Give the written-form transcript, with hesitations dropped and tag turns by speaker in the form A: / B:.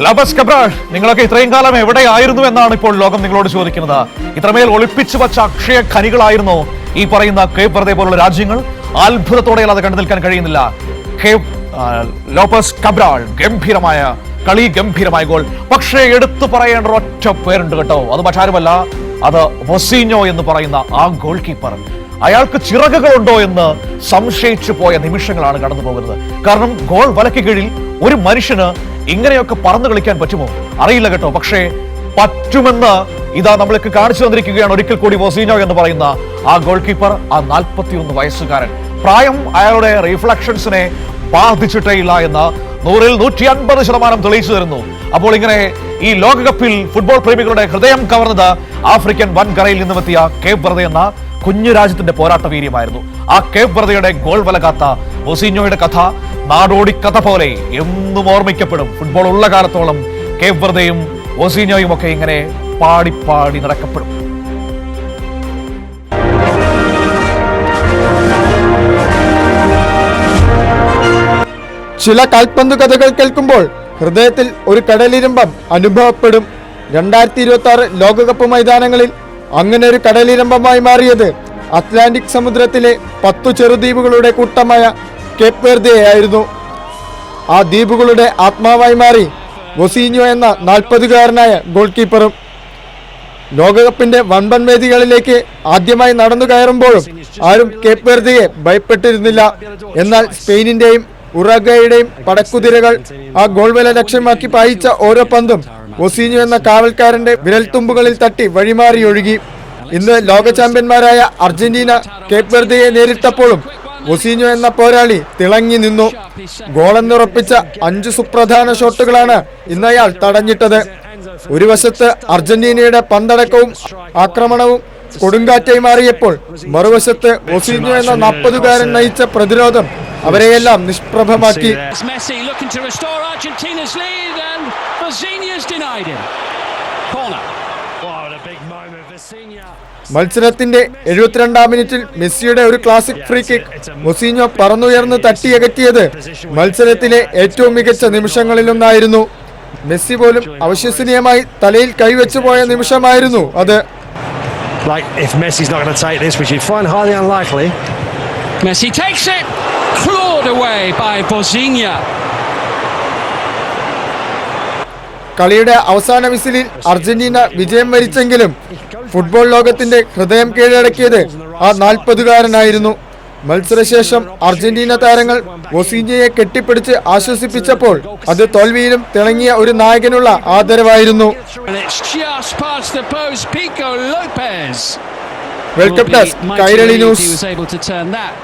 A: Lopez Cabral, നിങ്ങളൊക്കെ ഇത്രയും കാലം എവിടെയായിരുന്നു എന്നാണ് ഇപ്പോൾ ലോകം നിങ്ങളോട് ചോദിക്കുന്നത്. ഇത്രമേൽ ഒളിപ്പിച്ചു വച്ച അക്ഷയ ഖനികളായിരുന്നു ഈ പറയുന്ന കേപ്പ് വെർദെ പോലുള്ള രാജ്യങ്ങൾ. അത്ഭുതത്തോടെ അത് കണ്ടു നിൽക്കാൻ കഴിയുന്നില്ല. ലോപസ് കബ്രാൾ ഗംഭീരമായ കളി, ഗംഭീരമായ ഗോൾ. പക്ഷേ എടുത്തു പറയേണ്ട ഒറ്റ പേരുണ്ട് കേട്ടോ. അത് മറ്റാരുമല്ല, അത് വൊസീഞ്ഞോ എന്ന് പറയുന്ന ആ ഗോൾ കീപ്പർ. അയാൾക്ക് ചിറകുകളുണ്ടോ എന്ന് സംശയിച്ചു പോയ നിമിഷങ്ങളാണ് കടന്നു പോകുന്നത്. കാരണം ഗോൾ വലയ്ക്ക് കീഴിൽ ഒരു മനുഷ്യന് ഇങ്ങനെയൊക്കെ പറന്നു കളിക്കാൻ പറ്റുമോ അറിയില്ല കേട്ടോ. പക്ഷേ പറ്റുമെന്ന് ഇതാ നമ്മൾക്ക് കാണിച്ചു തന്നിരിക്കുകയാണ് ഒരിക്കൽ കൂടി വൊസീഞ്ഞോ എന്ന് പറയുന്ന ആ ഗോൾ കീപ്പർ, ആ 41 വയസ്സുകാരൻ. പ്രായം അയാളുടെ റിഫ്ലക്ഷൻസിനെ ബാധിച്ചിട്ടേ ഇല്ല എന്ന് 100-ൽ 150% തെളിയിച്ചു തരുന്നു. അപ്പോൾ ഇങ്ങനെ ഈ ലോകകപ്പിൽ ഫുട്ബോൾ പ്രേമികളുടെ ഹൃദയം കവർന്നത് ആഫ്രിക്കൻ വൻകരയിൽ നിന്നുമെത്തിയ കേപ്പ് വെർദെ എന്ന കുഞ്ഞു രാജ്യത്തിന്റെ പോരാട്ട വീര്യമായിരുന്നു. ആ കേപ്പ് വെർദെയുടെ ഗോൾ വല കാത്ത വൊസീഞ്ഞോയുടെ കഥ നാടോടി കഥ പോലെ എന്നും ഓർമ്മിക്കപ്പെടും. ഫുട്ബോൾ ഉള്ള കാലത്തോളം കേപ്പ് വെർദെയും വൊസീഞ്ഞോയും ഒക്കെ ഇങ്ങനെ പാടി പാടി നടക്കപ്പെടും.
B: ചില കാൽപന്ത് കഥകൾ കേൾക്കുമ്പോൾ ഹൃദയത്തിൽ ഒരു കടലിരമ്പം അനുഭവപ്പെടും. 2026 ലോകകപ്പ് മൈതാനങ്ങളിൽ അങ്ങനെ ഒരു കടലിരമ്പമായി മാറിയത് അറ്റ്ലാന്റിക് സമുദ്രത്തിലെ 10 ചെറുദ്വീപുകളുടെ കൂട്ടമായ കേപ്പ് വെർദെയായിരുന്നു. ആ ദ്വീപുകളുടെ ആത്മാവായി മാറി വൊസീഞ്ഞോ എന്ന 40-കാരനായ ഗോൾ കീപ്പറും. ലോകകപ്പിന്റെ വൻപൻ വേദികളിലേക്ക് ആദ്യമായി നടന്നു കയറുമ്പോഴും ആരും കേപ്പ് വെർദെയെ ഭയപ്പെട്ടിരുന്നില്ല. എന്നാൽ സ്പെയിനിന്റെയും ഉറുഗ്വേയുടെയും പടക്കുതിരകൾ ആ ഗോൾവല ലക്ഷ്യമാക്കി പായിച്ച ഓരോ പന്തും വൊസീഞ്ഞോ എന്ന കാവൽക്കാരന്റെ വിരൽത്തുമ്പുകളിൽ തട്ടി വഴിമാറി ഒഴുകി. ഇന്ന് ലോക ചാമ്പ്യന്മാരായ അർജന്റീന കേപ്പ് വെർദെയെ നേരിട്ടപ്പോഴും വൊസീഞ്ഞോ എന്ന പോരാളി തിളങ്ങി നിന്നു. ഗോളെന്നുറപ്പിച്ച 5 സുപ്രധാന ഷോട്ടുകളാണ് ഇന്ന് അയാൾ തടഞ്ഞിട്ടത്. ഒരു വശത്ത് അർജന്റീനയുടെ പന്തടക്കവും ആക്രമണവും കൊടുങ്കാറ്റായി മാറിയപ്പോൾ മറുവശത്ത് വൊസീഞ്ഞോ എന്ന 40-കാരൻ നയിച്ച പ്രതിരോധം അവരെയെല്ലാം നിഷ്പ്രഭമാക്കി. മത്സരത്തിന്റെ 72-ാം മിനിറ്റിൽ മെസ്സിയുടെ ഒരു ക്ലാസിക് ഫ്രീ കിക്ക് വൊസീഞ്ഞോ പറന്നുയർന്ന് തട്ടിയകറ്റിയത് മത്സരത്തിലെ ഏറ്റവും മികച്ച നിമിഷങ്ങളിലൊന്നായിരുന്നു. മെസ്സി പോലും അവിശ്വസനീയമായി തലയിൽ കൈവച്ചു പോയ നിമിഷമായിരുന്നു അത്.
C: Messi takes it, clawed away by Vozíño.
B: കളിയുടെ അവസാന വിസിലിൽ അർജന്റീന വിജയം വരിച്ചെങ്കിലും ഫുട്ബോൾ ലോകത്തിന്റെ ഹൃദയം കീഴടക്കിയത് ആ 40-കാരനായിരുന്നു. മത്സരശേഷം അർജന്റീന താരങ്ങൾ വൊസീഞ്ഞോയെ കെട്ടിപ്പിടിച്ച് ആശ്വസിപ്പിച്ചപ്പോൾ അത് തോൽവിയിലും തിളങ്ങിയ ഒരു നായകനുള്ള ആദരവായിരുന്നു. Welcome to Kairali news.